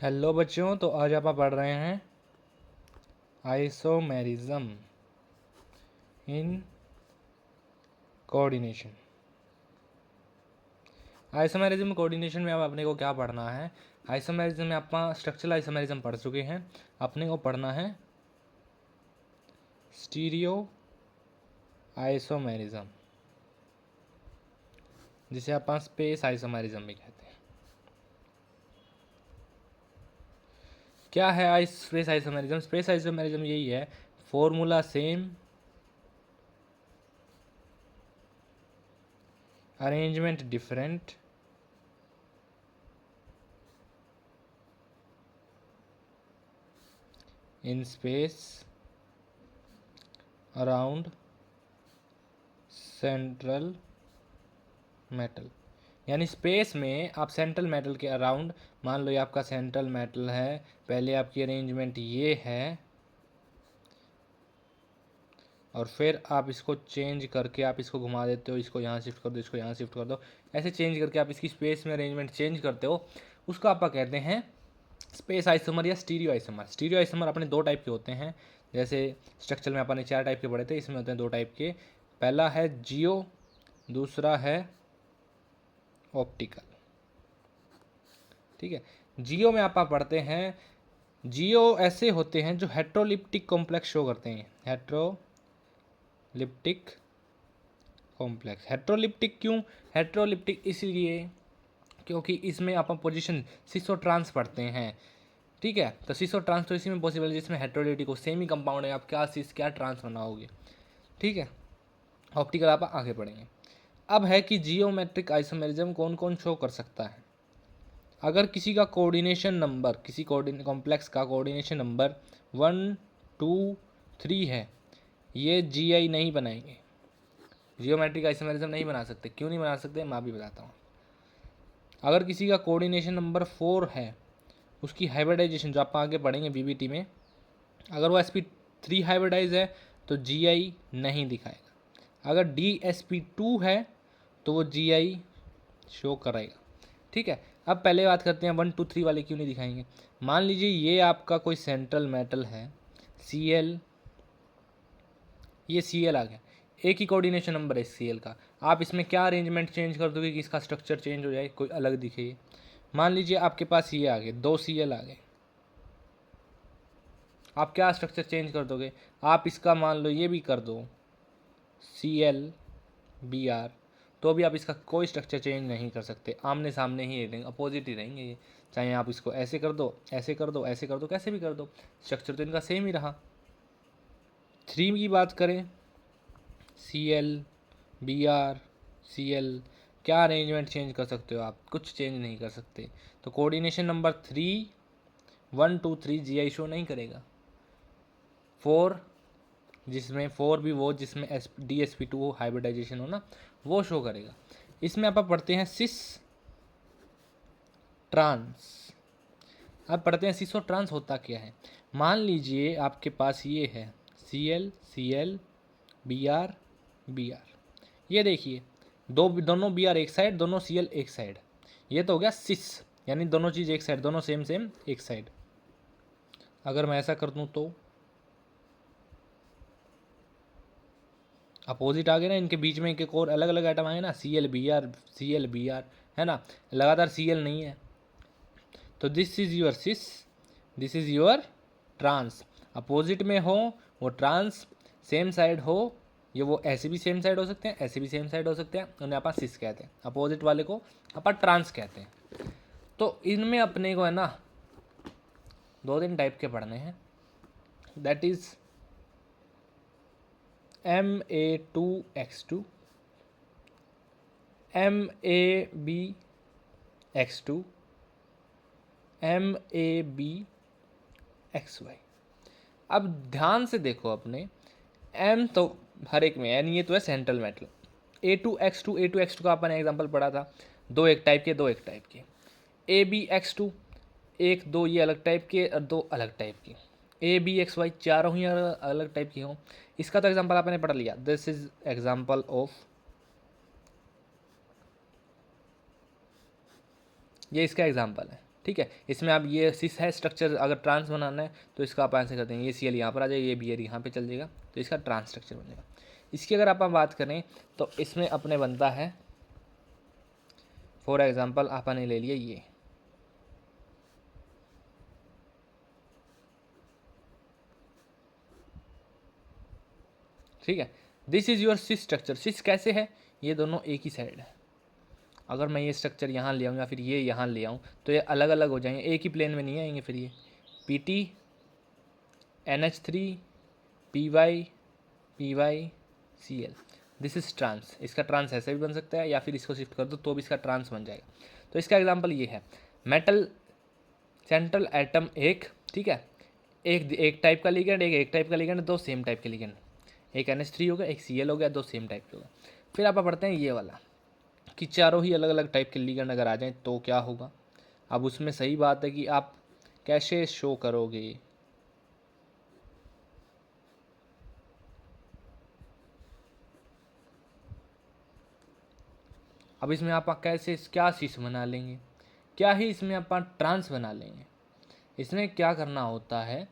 Hello बच्चों, तो आज आप पढ़ रहे हैं isomerism in coordination. Isomerism coordination में अब अपने को क्या पढ़ना है? आइसोमेरिज्म में आप स्ट्रक्चरल आइसोमेरिज्म पढ़ चुके हैं। अपने को पढ़ना है स्टीरियो आइसोमेरिज्म, जिसे आप स्पेस आइसोमेरिज्म भी कहते हैं। क्या है स्पेस आइसोमेरिज्म? स्पेस आइसोमेरिज्म यही है, formula same, arrangement different, in space around central metal. यानी स्पेस में आप सेंट्रल मेटल के अराउंड, मान लो ये आपका सेंट्रल मेटल है, पहले आपकी अरेंजमेंट ये है और फिर आप इसको चेंज करके आप इसको घुमा देते हो, इसको यहाँ शिफ्ट कर दो, इसको यहाँ शिफ्ट कर दो, ऐसे चेंज करके आप इसकी स्पेस में अरेंजमेंट चेंज करते हो, उसको आप कहते हैं स्पेस आइसोमर या स्टीरियो आइसोमर। स्टीरियो आइसोमर अपने दो टाइप के होते हैं, जैसे स्ट्रक्चर में अपने 4 टाइप के पढ़े थे, इसमें होते हैं 2 टाइप के। पहला है जियो, दूसरा है ऑप्टिकल। ठीक है, जियो में आप पढ़ते हैं, जियो ऐसे होते हैं जो हेट्रोलिप्टिक कॉम्प्लेक्स शो करते हैं। हेट्रोलिप्टिक कॉम्प्लेक्स, हेट्रोलिप्टिक क्यों? हेट्रोलिप्टिक इसलिए क्योंकि इसमें आप पोजीशन सिसो ट्रांस पढ़ते हैं। ठीक है, तो सिसो ट्रांस तो इसी में पॉसिबल है जिसमें हेट्रोलिटिक हो, सेमी कंपाउंड है, आप क्या सिस क्या ट्रांस बनाओगे। ठीक है, ऑप्टिकल आप आगे पढ़ेंगे। अब है कि जियोमेट्रिक आइसोमेरिज्म कौन कौन शो कर सकता है? अगर किसी का कोऑर्डिनेशन नंबर, किसी कॉम्प्लेक्स का कोऑर्डिनेशन नंबर 1 2 3 है, ये जीआई नहीं बनाएंगे, जियोमेट्रिक आइसोमेरिज्म नहीं बना सकते। क्यों नहीं बना सकते, मैं भी बताता हूँ। अगर किसी का कोऑर्डिनेशन नंबर 4 है, उसकी हाइब्रिडाइजेशन जो आप आगे पढ़ेंगे बीबीटी में, अगर वो sp3 हाइब्रिडाइज है तो जीआई नहीं दिखाएगा। अगर dsp2 है तो वो जीआई शो करेगा। ठीक है, अब पहले बात करते हैं 1 2 3 वाले क्यों नहीं दिखाएंगे। मान लीजिए ये आपका कोई सेंट्रल मेटल है, Cl, ये Cl आ गया, एक ही कोऑर्डिनेशन नंबर है Cl का। आप इसमें क्या अरेंजमेंट चेंज कर दोगे कि इसका स्ट्रक्चर चेंज हो जाए, कोई अलग दिखे। मान लीजिए आपके पास ये आ गए, 2 Cl आ गए, आप क्या स्ट्रक्चर चेंज कर दोगे? आप इसका मान लो ये भी कर दो ClBr, तो भी आप इसका कोई स्ट्रक्चर चेंज नहीं कर सकते, आमने सामने ही रहेंगे, अपोजिट ही रहेंगे ये। चाहे आप इसको ऐसे कर दो, ऐसे कर दो, ऐसे कर दो, कैसे भी कर दो, स्ट्रक्चर तो इनका सेम ही रहा। 3 की बात करें, ClBr Cl, क्या अरेंजमेंट चेंज कर सकते हो आप? कुछ चेंज नहीं कर सकते। तो कोऑर्डिनेशन नंबर 3 1 2 3 जीआई शो नहीं करेगा। 4, जिसमें 4 भी वो जिसमें dsp2 हाइब्रिडाइजेशन हो ना, वो शो करेगा। इसमें आप पढ़ते हैं सिस ट्रांस। आप पढ़ते हैं सिसो ट्रांस होता क्या है। मान लीजिए आपके पास ये है Cl Br Br, ये देखिए दोनों Br एक साइड, दोनों Cl एक साइड, ये तो हो गया सिस, यानी दोनों चीज़ एक साइड, दोनों सेम सेम एक साइड। अगर मैं ऐसा कर दूँ तो अपोजिट आ गए ना, इनके बीच में एक और अलग अलग आइटम आए ना, ClBr है ना, लगातार Cl नहीं है, तो this is your cis, this is your trans. Opposite में हो वो ट्रांस, सेम साइड हो ये, वो ऐसे भी सेम साइड हो सकते हैं, ऐसे भी सेम साइड हो सकते हैं, उन्हें अपन सिस कहते हैं। अपोजिट वाले को अपन ट्रांस कहते हैं। तो इनमें अपने को है ना 2-3 टाइप के पढ़ने हैं, that is Ma2x2, MABx2, MABxy। अब ध्यान से देखो अपने, M तो हर एक में है, यानी ये तो है सेंट्रल मेटल। A2x2 का अपन एग्जांपल पढ़ा था, दो एक टाइप के, दो एक टाइप के। ABx2, एक दो ये अलग टाइप के और दो अलग टाइप के। ABxy चारों ही अलग टाइप की हों। इसका तो एग्जांपल आपने पढ़ लिया, दिस इज एग्जांपल ऑफ, ये इसका एग्जांपल है। ठीक है। इसमें आप ये सिस है स्ट्रक्चर, अगर ट्रांस बनाना है तो इसका आप ऐसे करते हैं, ये Cl यहाँ पर आ जाएगा, ये Br यहाँ पे चल जाएगा, तो इसका ट्रांस स्ट्रक्चर बन जाएगा। इसकी अगर आप बात करें तो इसमें अपने बनता है, फॉर एग्जांपल आपने ले लिया ये, ठीक है। This is your cis structure. Cis कैसे है, ये दोनों एक ही साइड है। अगर मैं ये स्ट्रक्चर यहाँ ले आऊँ या फिर ये यहाँ ले आऊँ तो ये अलग अलग हो जाएंगे, एक ही प्लेन में नहीं आएंगे। फिर ये PT NH3 PY PY Cl, this is trans. इसका ट्रांस ऐसे भी बन सकता है या फिर इसको शिफ्ट कर दो तो भी इसका ट्रांस बन जाएगा। तो इसका एग्जांपल ये है, मेटल सेंट्रल एटम एक, ठीक है, एक टाइप का लिगेंड, एक टाइप का लिगेंड, दो सेम टाइप के लिगेंड, एक NH3 हो गया, एक Cl हो गया, दो सेम टाइप के हो गए। फिर आप पढ़ते हैं ये वाला कि चारों ही अलग अलग टाइप के लिगेंड अगर आ जाएं तो क्या होगा। अब उसमें सही बात है कि आप कैसे शो करोगे। अब इसमें आप कैसे क्या सिस बना लेंगे, क्या ही इसमें आप ट्रांस बना लेंगे। इसमें क्या करना होता है,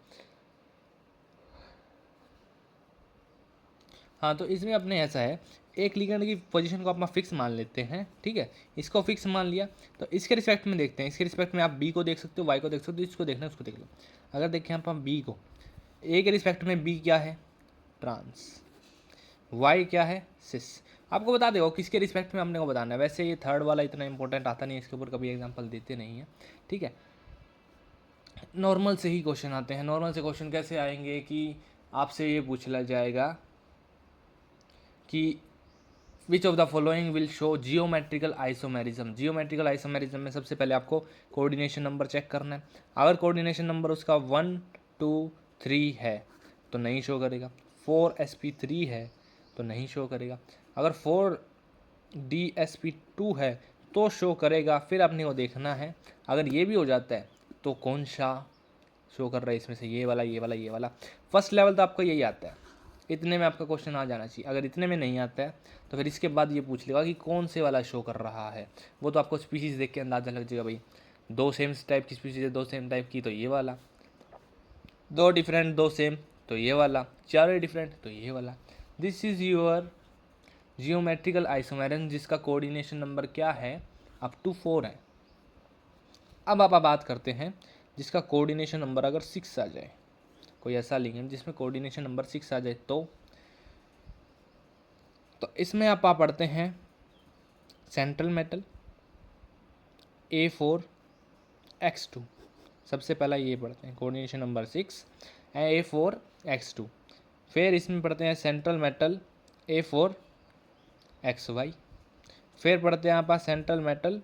हाँ, तो इसमें अपने ऐसा है, एक लिगेंड की पोजीशन को आप फिक्स मान लेते हैं, ठीक है। इसको फिक्स मान लिया तो इसके रिस्पेक्ट में देखते हैं, इसके रिस्पेक्ट में आप बी को देख सकते हो, वाई को देख सकते हो, इसको देखना है उसको देख लो। अगर देखें आप बी को, ए के रिस्पेक्ट में बी क्या है, ट्रांस, वाई क्या है, सिस। आपको बता देगा किसके रिस्पेक्ट में हमने को बताना है। वैसे ये थर्ड वाला इतना इंपॉर्टेंट आता नहीं है, इसके ऊपर कभी एग्जाम्पल देते नहीं है, ठीक है। नॉर्मल से ही क्वेश्चन आते हैं। नॉर्मल से क्वेश्चन कैसे आएंगे कि आपसे ये पूछा जाएगा कि which of the following will show geometrical isomerism. Geometrical isomerism में सबसे पहले आपको कोऑर्डिनेशन नंबर चेक करना है। अगर कोऑर्डिनेशन नंबर उसका 1 2 3 है तो नहीं शो करेगा, 4sp3 है तो नहीं शो करेगा, अगर 4dsp2 है तो शो करेगा। फिर अपने को देखना है अगर ये भी हो जाता है तो कौन सा शो कर रहा है इसमें से, ये वाला, ये वाला, ये वाला। फर्स्ट लेवल तो आपको यही आता है, इतने में आपका क्वेश्चन आ जाना चाहिए। अगर इतने में नहीं आता है तो फिर इसके बाद ये पूछ लेगा कि कौन से वाला शो कर रहा है। वो तो आपको स्पीसीज देख के अंदाजा लग जाएगा, भाई दो सेम टाइप की स्पीसीज है, दो सेम टाइप की तो ये वाला, दो डिफरेंट दो सेम तो ये वाला, चारों डिफरेंट तो ये वाला। This is your geometrical isomerism जिसका कोऑर्डिनेशन नंबर क्या है, अप टू 4 है। अब आप बात करते हैं जिसका कोऑर्डिनेशन नंबर अगर 6 आ जाए, कोई ऐसा लिगेंड जिसमें कोऑर्डिनेशन नंबर 6 आ जाए तो इसमें आप पढ़ते हैं सेंट्रल मेटल A4X2। सबसे पहला ये पढ़ते हैं कोऑर्डिनेशन नंबर 6 A4X2। फिर इसमें पढ़ते हैं सेंट्रल मेटल A4XY। फिर पढ़ते हैं आप सेंट्रल मेटल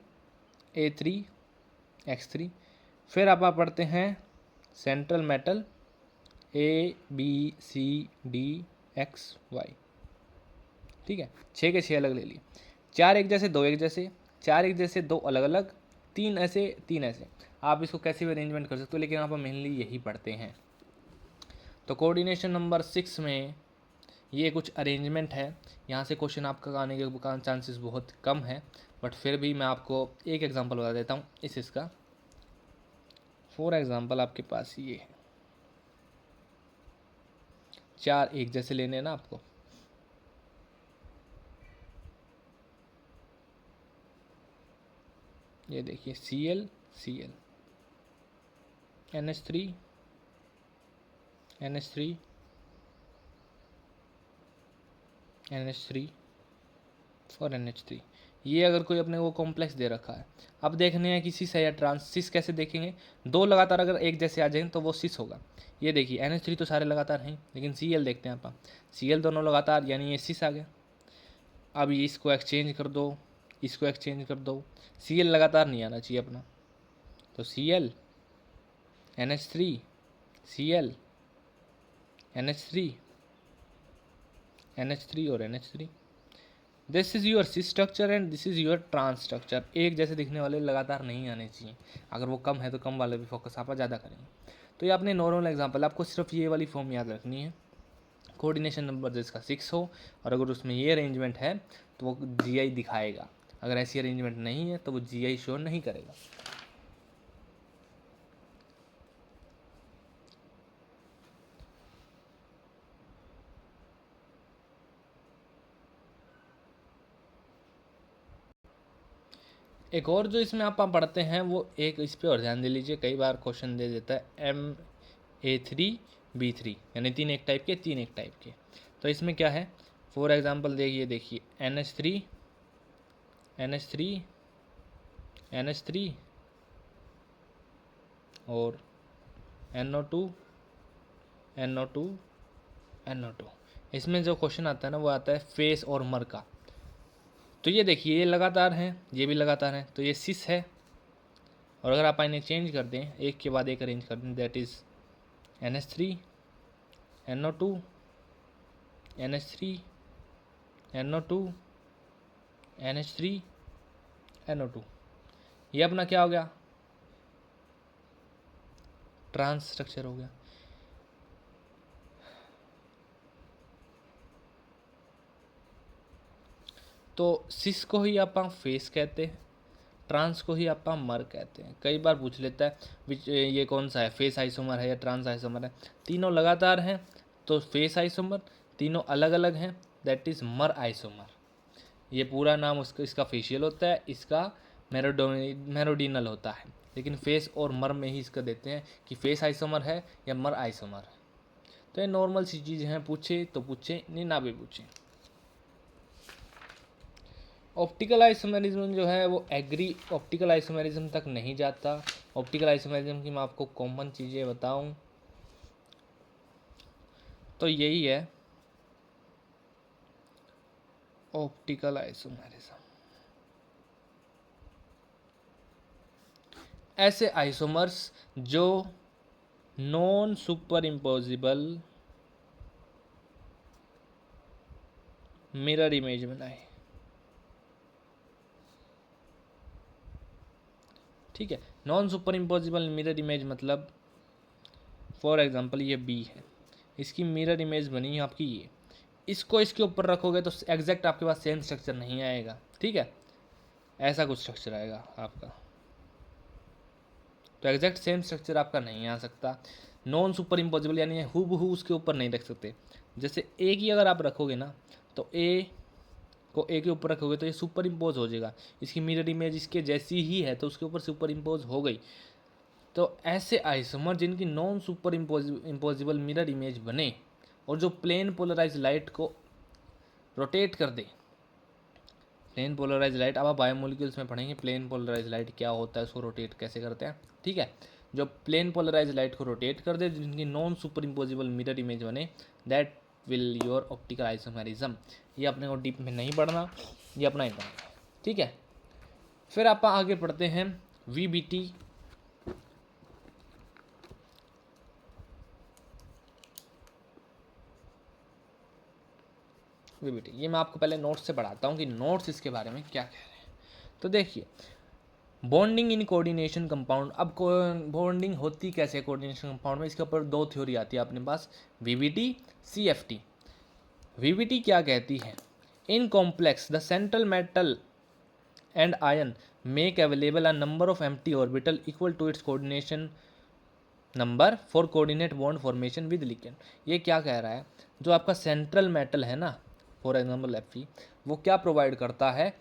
A3X3। फिर आप पढ़ते हैं सेंट्रल मेटल ABCDXY, ठीक है। 6 के 6 अलग ले लिए, 4 एक जैसे, 2 एक जैसे, 4 एक जैसे, 2 अलग अलग, 3 ऐसे, 3 ऐसे। आप इसको कैसे भी अरेंजमेंट कर सकते हो, लेकिन आप मेनली यही पढ़ते हैं। तो कोऑर्डिनेशन नंबर 6 में ये कुछ अरेंजमेंट है। यहाँ से क्वेश्चन आपका आने के चांसेस बहुत कम है, बट फिर भी मैं आपको एक एग्जांपल बता देता हूँ इसका। फॉर एग्जांपल आपके पास ये है, 4 एक जैसे लेने हैं ना आपको, ये देखिए Cl Cl NH3 NH3 NH3 और NH3। ये अगर कोई अपने को कॉम्प्लेक्स दे रखा है, अब देखने हैं कि सिस है या ट्रांस। सिस कैसे देखेंगे, दो लगातार अगर एक जैसे आ जाएंगे तो वो सिस होगा। ये देखिए NH3 तो सारे लगातार हैं, लेकिन Cl देखते हैं आप, Cl दोनों लगातार, यानी ये सिस आ गया। अब इसको एक्सचेंज कर दो, इसको एक्सचेंज कर दो, Cl लगातार नहीं आना चाहिए अपना, तो Cl NH3 Cl NH3 NH3 और NH3। This is your cis structure and this is your trans structure. एक जैसे दिखने वाले लगातार नहीं आने चाहिए, अगर वो कम है तो कम वाले भी फोकस आप ज़्यादा करेंगे। तो ये अपने नॉर्मल एग्जांपल, आपको सिर्फ ये वाली फॉर्म याद रखनी है, कोऑर्डिनेशन नंबर जिसका 6 हो और अगर उसमें ये अरेंजमेंट है तो वो GI दिखाएगा, अगर ऐसी अरेंजमेंट नहीं है तो वो GI शो नहीं करेगा। एक और जो इसमें आप पढ़ते हैं वो एक इस पे और ध्यान दे लीजिए, कई बार क्वेश्चन दे देता है MA3B3, यानी 3 एक टाइप के 3 एक टाइप के। तो इसमें क्या है, फॉर एग्जांपल देखिए NH3 NH3 NH3 और NO2 NO2 NO2। इसमें जो क्वेश्चन आता है ना वो आता है फेस और मर का। तो ये देखिए ये लगातार हैं, ये भी लगातार हैं, तो ये सिस है। और अगर आप इन्हें चेंज कर दें, एक के बाद एक अरेंज कर दें, that is NH3 NO2 NH3 NO2 NH3 NO2। ये अपना क्या हो गया, ट्रांस स्ट्रक्चर हो गया। तो सिस को ही आप फेस कहते हैं, ट्रांस को ही आप मर कहते हैं। कई बार पूछ लेता है ये कौन सा है, फेस आइसोमर है या ट्रांस आइसोमर है। तीनों लगातार हैं तो फेस आइसोमर, तीनों अलग अलग हैं दैट इज़ मर आइसोमर। ये पूरा नाम उसका इसका फेशियल होता है, इसका मेरोडिनल होता है, लेकिन फेस और मर में ही इसका देते हैं कि फेस आइसोमर है या मर आइसोमर है। तो ये नॉर्मल सी चीज़ हैं, पूछे तो पूछे, नहीं ना भी पूछे। ऑप्टिकल आइसोमेरिज्म जो है वो एग्री ऑप्टिकल आइसोमेरिज्म तक नहीं जाता। ऑप्टिकल आइसोमेरिज्म की मैं आपको कॉमन चीज़ें बताऊं तो यही है ऑप्टिकल आइसोमेरिज्म। ऐसे आइसोमर्स जो non superimposable mirror image बनाए, ठीक है। Non superimposable mirror image मतलब फॉर एग्जांपल ये बी है, इसकी मिरर इमेज बनी है आपकी ये, इसको इसके ऊपर रखोगे तो एग्जैक्ट आपके पास सेम स्ट्रक्चर नहीं आएगा, ठीक है। ऐसा कुछ स्ट्रक्चर आएगा आपका, तो एग्जैक्ट सेम स्ट्रक्चर आपका नहीं आ सकता। नॉन सुपर इम्पोजिबल यानी हूबहू उसके ऊपर नहीं रख सकते। जैसे ए की अगर आप रखोगे ना, तो ए को ए के ऊपर रखोगे तो ये सुपर इम्पोज हो जाएगा, इसकी मिरर इमेज इसके जैसी ही है तो उसके ऊपर सुपर इम्पोज हो गई। तो ऐसे आइसोमर जिनकी non superimposable mirror image बने और जो प्लेन पोलराइज लाइट को रोटेट कर दे। प्लेन पोलराइज लाइट, अब आप बायोमोलिक्यूल्स में पढ़ेंगे प्लेन पोलराइज लाइट क्या होता है, उसको रोटेट कैसे करते हैं, ठीक है। जो प्लेन पोलराइज लाइट को रोटेट कर दे, जिनकी non superimposable mirror image बने, that will your optical isomerism. ये अपने को डीप में नहीं पढ़ना, ये अपना ही पढ़ना, ठीक है। फिर आप आगे पढ़ते हैं VBT। VBT ये मैं आपको पहले नोट्स से पढ़ाता हूँ कि नोट्स इसके बारे में क्या कह रहे हैं। तो देखिए बॉन्डिंग इन कोऑर्डिनेशन कंपाउंड। अब बॉन्डिंग होती कैसे कोऑर्डिनेशन कंपाउंड में, इसके ऊपर दो थ्योरी आती है अपने पास, VBT CFT। VBT क्या कहती है, in complex the central metal and ion make available a number of empty orbital equal to its coordination number for coordinate bond formation with ligand. ये क्या कह रहा है, जो आपका सेंट्रल मेटल है ना, फॉर एग्जाम्पल Fe, वो क्या प्रोवाइड करता है,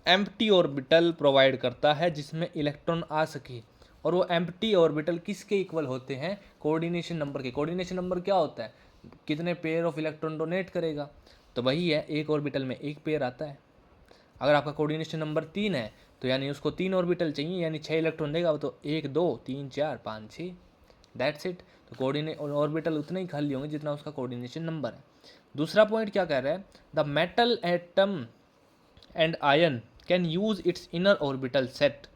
एम्प्टी ऑर्बिटल प्रोवाइड करता है जिसमें इलेक्ट्रॉन आ सके। और वो एम्प्टी ऑर्बिटल किसके इक्वल होते हैं, कोऑर्डिनेशन नंबर के। कोऑर्डिनेशन नंबर क्या होता है, कितने पेयर ऑफ इलेक्ट्रॉन डोनेट करेगा, तो वही है, एक ऑर्बिटल में एक पेयर आता है। अगर आपका कोऑर्डिनेशन नंबर 3 है तो यानी उसको 3 ऑर्बिटल चाहिए, यानी 6 इलेक्ट्रॉन देगा, तो 1 2 3 4 5 6, दैट्स इट। तो कोऑर्डिनेट ऑर्बिटल उतने ही खाली होंगे जितना उसका कोऑर्डिनेशन नंबर है। दूसरा पॉइंट क्या कह रहा है, the metal atom and ion can use its inner orbital set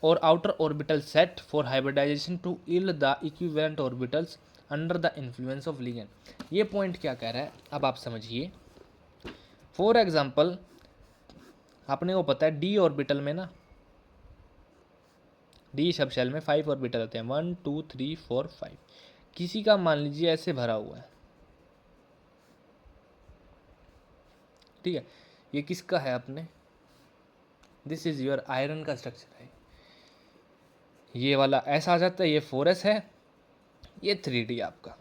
or outer orbital set for hybridization to yield the equivalent orbitals under the influence of ligand। ये पॉइंट क्या कह रहा है, अब आप समझिए। फॉर एग्जाम्पल अपने को पता है d ऑर्बिटल में ना, d सब शेल में 5 ऑर्बिटल होते हैं, 1 2 3 4 5। किसी का मान लीजिए ऐसे भरा हुआ है, ठीक है, ये किसका है अपने, दिस इज योर आयरन का स्ट्रक्चर है। ये वाला ऐसा आ जाता है, ये 4s है, ये 3d आपका,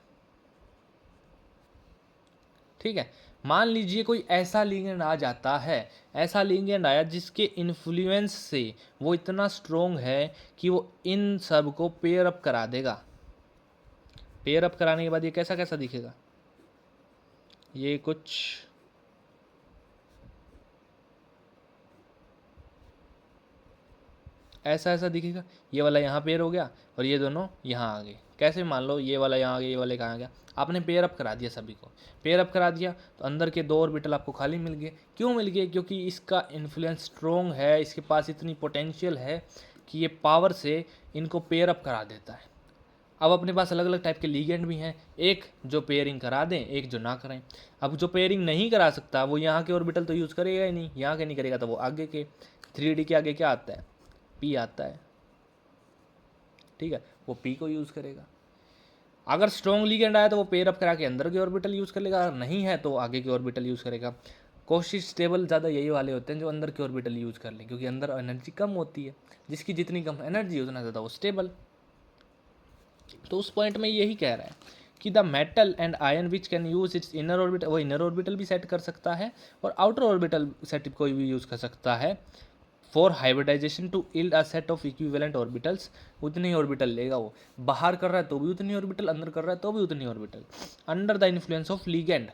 ठीक है। मान लीजिए कोई ऐसा लिगेंड आ जाता है, ऐसा लिगेंड आया जिसके इन्फ्लुएंस से वो इतना स्ट्रोंग है कि वो इन सब को पेयर अप करा देगा। पेयर अप कराने के बाद ये कैसा कैसा दिखेगा, ये कुछ ऐसा ऐसा दिखेगा। ये वाला यहाँ पेयर हो गया और ये दोनों यहाँ आ गए। कैसे, मान लो ये वाला यहाँ आ गया, ये वाला कहाँ आ गया, आपने पेयर अप करा दिया, सभी को पेयर अप करा दिया तो अंदर के 2 ऑर्बिटल आपको खाली मिल गए। क्यों मिल गए? क्योंकि इसका इन्फ्लुएंस स्ट्रोंग है, इसके पास इतनी पोटेंशियल है कि ये पावर से इनको पेयर अप करा देता है। अब अपने पास अलग अलग टाइप के लीगेंड भी हैं, एक जो पेयरिंग करा दें, एक जो ना करें। अब जो पेयरिंग नहीं करा सकता वो यहाँ के ऑर्बिटल तो यूज़ करेगा ही नहीं, यहाँ के नहीं करेगा तो वो आगे के 3D के आगे क्या आता है, पी आता है, ठीक है, वो पी को यूज़ करेगा। अगर स्ट्रॉन्ग लिगेंड आया तो वो पेयर अप करा के अंदर के ऑर्बिटल यूज़ कर लेगा, अगर नहीं है तो आगे के ऑर्बिटल यूज़ करेगा। कोशिश स्टेबल ज़्यादा यही वाले होते हैं जो अंदर के ऑर्बिटल यूज़ कर लें, क्योंकि अंदर एनर्जी कम होती है, जिसकी जितनी कम एनर्जी उतना ज़्यादा वो स्टेबल। तो उस पॉइंट में यही कह रहा है कि the metal and ion which can use it's inner orbital, वो इनर ऑर्बिटल भी सेट कर सकता है और आउटर ऑर्बिटल सेट कोई भी यूज़ कर सकता है for hybridization to yield a set of equivalent orbitals. उतनी ऑर्बिटल लेगा वो, बाहर कर रहा है तो भी उतनी ऑर्बिटल, अंदर कर रहा है तो भी उतनी orbital, under the influence of ligand.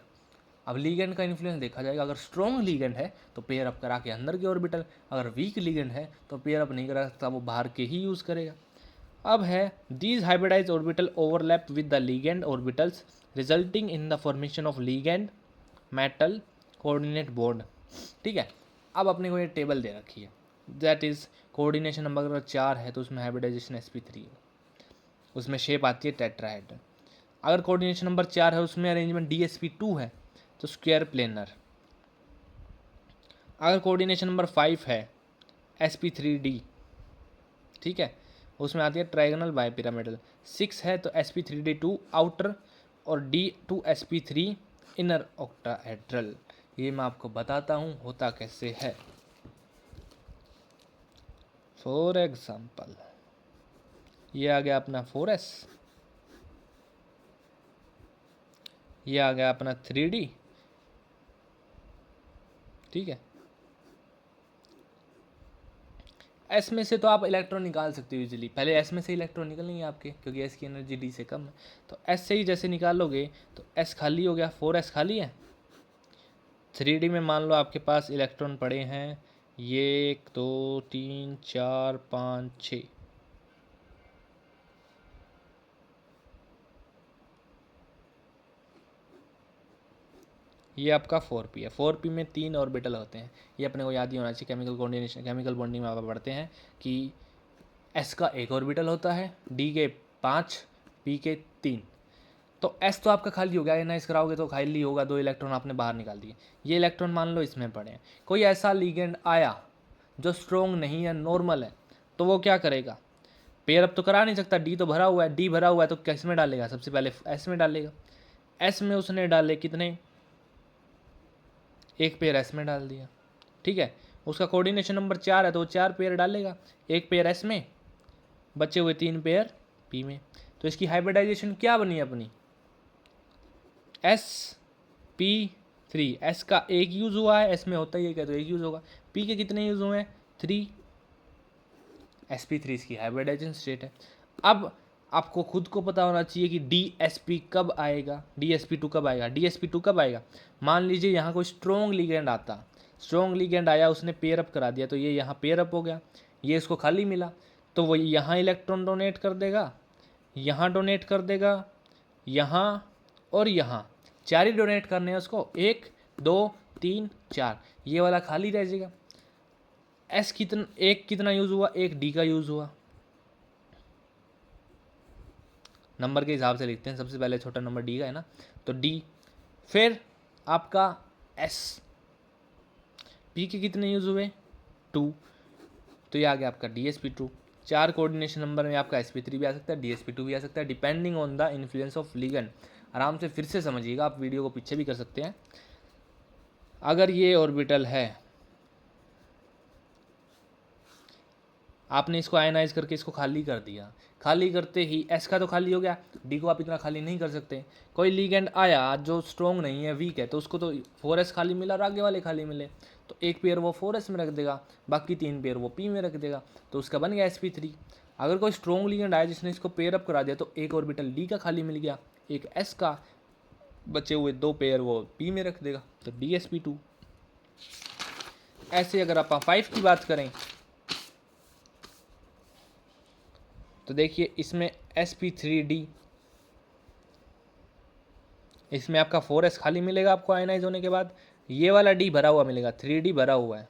अब लीगेंड का इन्फ्लुएंस देखा जाएगा, अगर स्ट्रॉन्ग लीगेंड है तो पेयर अप करा के अंदर के ऑर्बिटल, अगर वीक लीगेंड है तो पेयर अप नहीं करा सकता, वो बाहर के ही यूज़ करेगा। अब है these hybridize orbital overlap with the ligand orbitals resulting in the formation of ligand metal coordinate bond. ठीक है, अब अपने को ये टेबल दे रखी है, दैट इज़ कोऑर्डिनेशन नंबर अगर 4 है तो उसमें हाइब्रिडाइजेशन sp3 है, उसमें शेप आती है टेट्राहेड्रल। अगर कोऑर्डिनेशन नंबर 4 है उसमें अरेंजमेंट dsp2 है तो स्क्वायर प्लेनर। अगर कोऑर्डिनेशन नंबर 5 है sp3d, ठीक है, उसमें आती है ट्राइगोनल बाय पिरामिडल। 6 है तो sp3d2 आउटर और d2 sp3 इनर ऑक्टाहेड्रल। ये मैं आपको बताता हूँ होता कैसे है। फॉर एग्जाम्पल ये आ गया अपना 4s, ये आ गया अपना 3d, ठीक है। एस में से तो आप इलेक्ट्रॉन निकाल सकते हो इजीली, पहले एस में से इलेक्ट्रॉन निकलेंगे आपके, क्योंकि एस की एनर्जी डी से कम है। तो एस से ही जैसे निकालोगे तो एस खाली हो गया, 4s खाली है। 3d में मान लो आपके पास इलेक्ट्रॉन पड़े हैं ये 1 2 3 4 5 6, ये आपका 4p है। 4p में 3 ऑर्बिटल होते हैं, ये अपने को याद ही होना चाहिए। केमिकल कोऑर्डिनेशन, केमिकल बॉन्डिंग में आप पढ़ते हैं कि s का 1 ऑर्बिटल होता है, d के 5, p के 3। तो s तो आपका खाली हो गया, एनाइज कराओगे तो खाली होगा, 2 इलेक्ट्रॉन आपने बाहर निकाल दिए। ये इलेक्ट्रॉन मान लो इसमें पड़े हैं, कोई ऐसा लिगेंड आया जो स्ट्रोंग नहीं है, नॉर्मल है, तो वो क्या करेगा, पेयर अप तो करा नहीं सकता, डी तो भरा हुआ है, डी भरा हुआ है तो किस में डालेगा, सबसे पहले एस में डालेगा। एस में उसने डाले कितने, 1 पेयर एस में डाल दिया, ठीक है। उसका कोऑर्डिनेशन नंबर 4 है तो वो 4 पेयर डालेगा, 1 पेयर एस में, बचे हुए 3 पेयर पी में। तो इसकी हाइब्रिडाइजेशन क्या बनी अपनी, sp3। एस का 1 यूज़ हुआ है, एस में होता ही है क्या, तो 1 यूज़ होगा। पी के कितने यूज़ हुए हैं, 3, sp3 इसकी हाइब्रिडाइजेशन स्टेट है। अब आपको खुद को पता होना चाहिए कि dsp कब आएगा, dsp2 कब आएगा। dsp2 कब आएगा, मान लीजिए यहाँ कोई स्ट्रॉन्ग लिगेंड आता, स्ट्रॉन्ग लिगेंड आया, उसने पेयर अप करा दिया, तो ये यहाँ पेयर अप हो गया, ये इसको खाली मिला, तो वो यहाँ इलेक्ट्रॉन डोनेट कर देगा, यहाँ डोनेट कर देगा, यहाँ और यहाँ, 4 ही डोनेट करने हैं उसको, 1 2 3 4, ये वाला खाली रह जाएगा। एस कितना, 1 कितना यूज़ हुआ, 1 डी का यूज़ हुआ। नंबर के हिसाब से लिखते हैं, सबसे पहले छोटा नंबर डी का है ना, तो डी, फिर आपका एस, पी के कितने यूज़ हुए, 2, तो ये आ गया आपका dsp2। 4 कोऑर्डिनेशन नंबर में आपका sp3 भी आ सकता है, dsp2 भी आ सकता है, depending on the influence of ligand. आराम से फिर से समझिएगा, आप वीडियो को पीछे भी कर सकते हैं। अगर ये ऑर्बिटल है, आपने इसको आयनाइज करके इसको खाली कर दिया, खाली करते ही एस का तो खाली हो गया, डी को आप इतना खाली नहीं कर सकते। कोई लिगेंड आया जो स्ट्रॉन्ग नहीं है, वीक है, तो उसको तो 4s खाली मिला और आगे वाले खाली मिले, तो एक पेयर वो 4s में रख देगा, बाकी 3 पेयर वो पी में रख देगा, तो उसका बन गया sp3। अगर कोई स्ट्रॉन्ग लिगेंड आया जिसने इसको पेयर अप करा दिया तो एक ऑर्बिटल डी का खाली मिल गया, एक एस का, बचे हुए 2 पेयर वो पी में रख देगा, तो dsp2। ऐसे अगर आप 5 की बात करें तो देखिए इसमें sp3d, इसमें आपका 4s खाली मिलेगा आपको आयनाइज होने के बाद, ये वाला d भरा हुआ मिलेगा, 3d भरा हुआ है,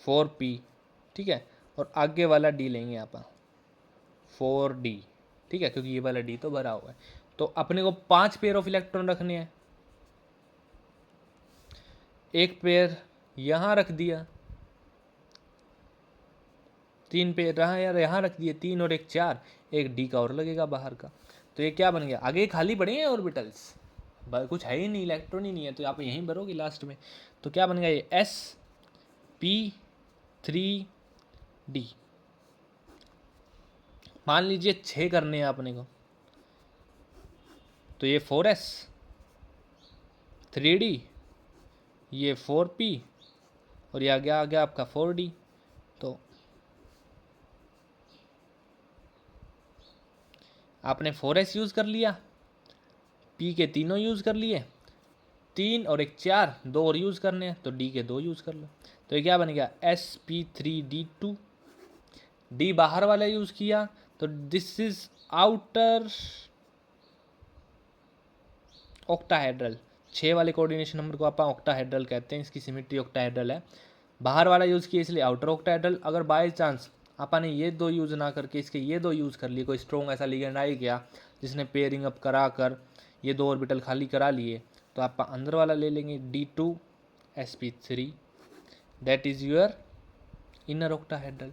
फोर पी, ठीक है, और आगे वाला डी लेंगे आप 4d, ठीक है, क्योंकि ये वाला डी तो भरा हुआ है। तो अपने को 5 पेयर ऑफ इलेक्ट्रॉन रखने हैं, एक पेयर यहाँ रख दिया, 3 पेयर रहा यार यहाँ रख दिए, 3 और 1 4, एक डी का और लगेगा बाहर का, तो ये क्या बन गया, आगे खाली पड़े हैं ऑर्बिटल्स, कुछ है ही नहीं, इलेक्ट्रॉन ही नहीं है, तो आप यहीं भरोगे लास्ट में, तो क्या बन गया ये sp3d। मान लीजिए 6 करने हैं अपने को, तो ये 4s 3d, ये 4p, और ये आ गया आपका 4d। तो आपने 4s यूज़ कर लिया, p के तीनों यूज़ कर लिए, 3 और 1 4, 2 और यूज़ करने हैं, तो d के 2 यूज़ कर लो, तो ये क्या बन गया sp3d2। d बाहर वाला यूज़ किया, तो दिस इज आउटर ऑक्टाहेड्रल, 6 वाले कोऑर्डिनेशन नंबर को आप ऑक्टाहेड्रल कहते हैं, इसकी सिमेट्री ऑक्टाहेड्रल है, बाहर वाला यूज़ किया इसलिए आउटर ऑक्टाहेड्रल। अगर बाय चांस आपने ये 2 यूज़ ना करके इसके ये 2 यूज़ कर लिए, कोई स्ट्रॉन्ग ऐसा लिगेंड आ गया जिसने पेयरिंग अप करा कर ये 2 ऑर्बिटल खाली करा लिए, तो आप अंदर वाला ले लेंगे d2sp3, that is your inner octahedral.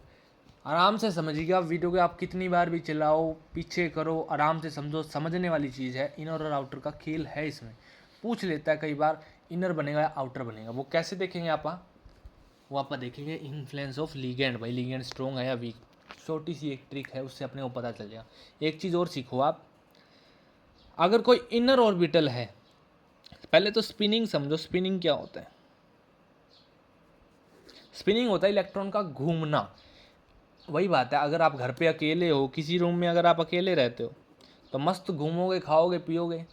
आराम से समझिएगा वीडियो को, आप कितनी बार भी चलाओ, पीछे करो, आराम से समझो, समझने वाली चीज़ है, इनर और आउटर का खेल है इसमें। पूछ लेता है कई बार इनर बनेगा या आउटर बनेगा, वो कैसे देखेंगे आप, वो आप देखेंगे इन्फ्लुएंस ऑफ लिगेंड, भाई लिगेंड स्ट्रॉन्ग है या वीक, छोटी सी एक ट्रिक है, उससे अपने को पता चल जाएगा। एक चीज़ और सीखो आप, अगर कोई इनर ऑर्बिटल है, पहले तो स्पिनिंग समझो, स्पिनिंग क्या होता है, स्पिनिंग होता है इलेक्ट्रॉन का घूमना। वही बात है, अगर आप घर पे अकेले हो, किसी रूम में अगर आप अकेले रहते हो तो मस्त घूमोगे, खाओगे, पियोगे,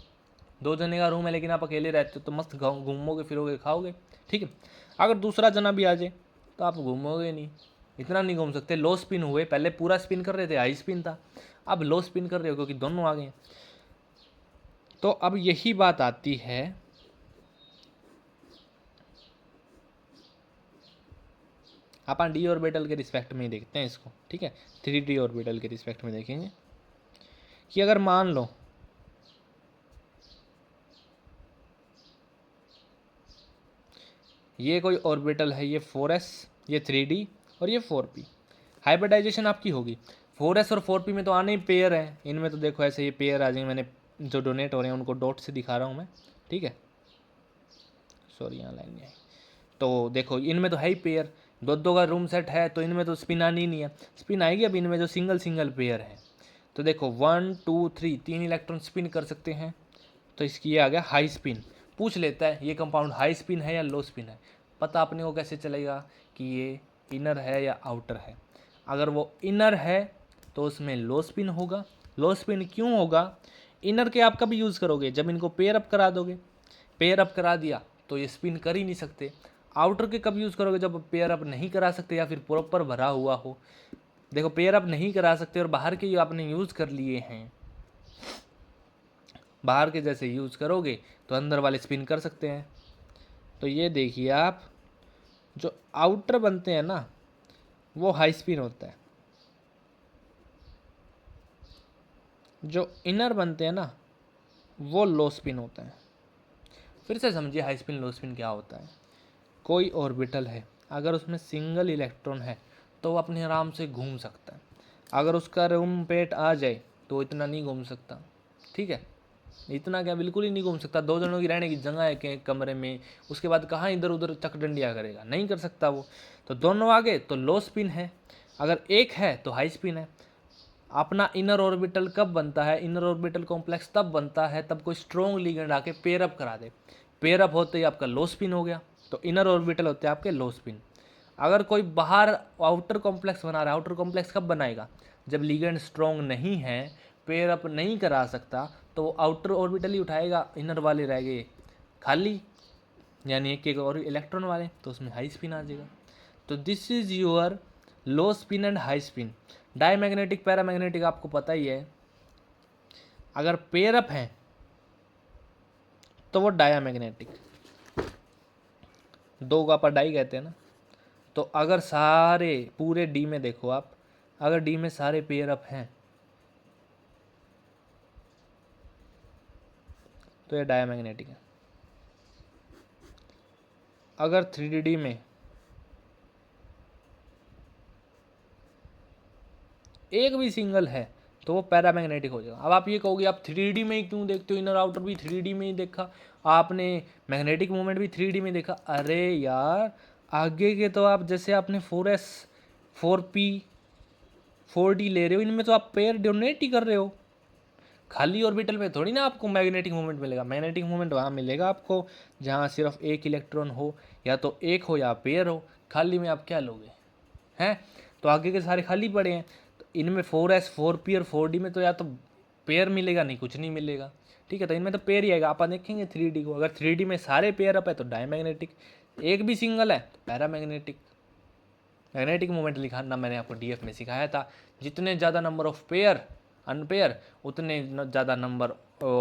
2 जने का रूम है लेकिन आप अकेले रहते हो तो मस्त घूमोगे, फिरोगे, खाओगे, ठीक है। अगर दूसरा जना भी आ जाए तो आप घूमोगे नहीं, इतना नहीं घूम सकते। लो स्पिन हुए, पहले पूरा स्पिन कर रहे थे, हाई स्पिन था, अब लो स्पिन कर रहे हो क्योंकि दोनों आ गए। तो अब यही बात आती है, अपन डी ऑर्बिटल के रिस्पेक्ट में ही देखते हैं इसको, ठीक है, 3d ऑर्बिटल के रिस्पेक्ट में देखेंगे कि अगर मान लो ये कोई ऑर्बिटल है, ये 4s, ये 3d और ये 4p, हाइब्रिडाइजेशन आपकी होगी, 4s और 4p में तो आने ही पेयर है, इनमें तो देखो ऐसे ये पेयर आ जाएंगे, मैंने जो डोनेट हो रहे हैं उनको डॉट से दिखा रहा हूँ मैं, ठीक है, सॉरी यहाँ लाइन नहीं आई, तो देखो इनमें तो है ही पेयर, 2-2 का रूम सेट है, तो इनमें तो स्पिन आनी नहीं है, स्पिन आएगी अब इनमें जो सिंगल सिंगल पेयर है, तो देखो 1 2 3 3 इलेक्ट्रॉन स्पिन कर सकते हैं, तो इसकी ये आ गया हाई स्पिन। पूछ लेता है ये कंपाउंड हाई स्पिन है या लो स्पिन है, पता अपने को कैसे चलेगा कि ये इनर है या आउटर है। अगर वो इनर है तो उसमें लो स्पिन होगा। लो स्पिन क्यों होगा, इनर के आप कभी यूज़ करोगे जब इनको पेयर अप करा दोगे, पेयर अप करा दिया तो ये स्पिन कर ही नहीं सकते। आउटर के कब यूज़ करोगे, जब पेयर अप नहीं करा सकते या फिर प्रॉपर भरा हुआ हो। देखो पेयर अप नहीं करा सकते और बाहर के आपने यूज़ कर लिए हैं, बाहर के जैसे यूज़ करोगे तो अंदर वाले स्पिन कर सकते हैं। तो ये देखिए आप, जो आउटर बनते हैं ना वो हाई स्पिन होता है, जो इनर बनते हैं ना वो लो स्पिन होता है। फिर से समझिए हाई स्पिन लो स्पिन क्या होता है। कोई ऑर्बिटल है, अगर उसमें सिंगल इलेक्ट्रॉन है तो वो अपने आराम से घूम सकता है, अगर उसका रूम पेट आ जाए तो इतना नहीं घूम सकता, ठीक है। इतना क्या, बिल्कुल ही नहीं घूम सकता। 2 जनों की रहने की जगह है कि कमरे में, उसके बाद कहाँ इधर उधर चकडंडिया करेगा, नहीं कर सकता वो। तो दोनों आगे तो लो स्पिन है, अगर एक है तो हाई स्पिन है। अपना इनर ऑर्बिटल कब बनता है, इनर ऑर्बिटल कॉम्प्लेक्स तब बनता है तब कोई स्ट्रॉन्ग लिगेंड आके पेयर अप करा दे। पेयर अप होते ही आपका लो स्पिन हो गया, तो इनर ऑर्बिटल होते हैं आपके लो स्पिन। अगर कोई बाहर आउटर कॉम्प्लेक्स बना रहा है, आउटर कॉम्प्लेक्स कब बनाएगा, जब लिगेंड स्ट्रॉन्ग नहीं है, पेयर अप नहीं करा सकता, तो वो आउटर ऑर्बिटल ही उठाएगा, इनर वाले रह गए खाली, यानी एक एक और इलेक्ट्रॉन वाले, तो उसमें हाई स्पिन आ जाएगा। तो this is your low spin and high spin. Diamagnetic paramagnetic आपको पता ही है, अगर पेयर अप है तो वो डायामैग्नेटिक, दो का पर डाई कहते हैं ना। तो अगर सारे पूरे डी में देखो आप, अगर डी में सारे पेयर अप हैं तो ये डायामैग्नेटिक है। अगर 3D में एक भी सिंगल है तो वो पैरामैग्नेटिक हो जाएगा। अब आप ये कहोगे आप 3D में ही क्यों देखते हो, इनर आउटर भी 3D में ही देखा, आपने मैग्नेटिक मोमेंट भी 3D में देखा। अरे यार, आगे के तो आप जैसे आपने 4s 4p 4d ले रहे हो, इनमें तो आप पेयर डोनेट ही कर रहे हो। खाली ऑर्बिटल में थोड़ी ना आपको मैग्नेटिक मोमेंट मिलेगा। मैग्नेटिक मोमेंट वहाँ मिलेगा आपको जहाँ सिर्फ एक इलेक्ट्रॉन हो, या तो एक हो या पेयर हो। खाली में आप क्या लोगे हैं, तो आगे के सारे खाली पड़े हैं। तो इनमें 4s 4p और 4d में तो या तो पेयर मिलेगा, नहीं कुछ नहीं मिलेगा। ठीक है, तो इनमें तो पेयर ही आएगा। आप देखेंगे 3D को, अगर 3D में सारे पेयर अप है तो डायमैग्नेटिक, एक भी सिंगल है तो पैरामैग्नेटिक। मैग्नेटिक मोमेंट लिखाना मैंने आपको डीएफ में सिखाया था, जितने ज़्यादा नंबर ऑफ पेयर अनपेयर उतने ज़्यादा नंबर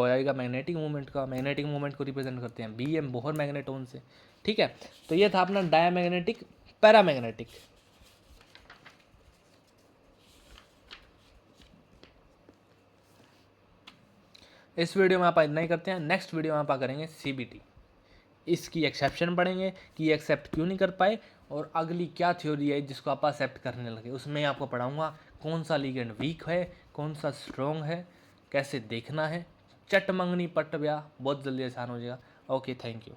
आएगा मैग्नेटिक मोमेंट का। मैग्नेटिक मोमेंट को रिप्रेजेंट करते हैं बीएम, बोहर मैग्नेटोन से। ठीक है, तो ये था अपना डायमैग्नेटिक पैरामैग्नेटिक। इस वीडियो में आप इतना ही करते हैं। नेक्स्ट वीडियो में आप करेंगे सीबीटी, इसकी एक्सेप्शन पढ़ेंगे कि ये एक्सेप्ट क्यों नहीं कर पाए, और अगली क्या थ्योरी है जिसको आप एक्सेप्ट करने लगे। उसमें आपको पढ़ाऊंगा कौन सा लिगेंड वीक है, कौन सा स्ट्रॉन्ग है, कैसे देखना है। चट मंगनी पट ब्याह बहुत जल्दी आसान हो जाएगा। Okay, thank you.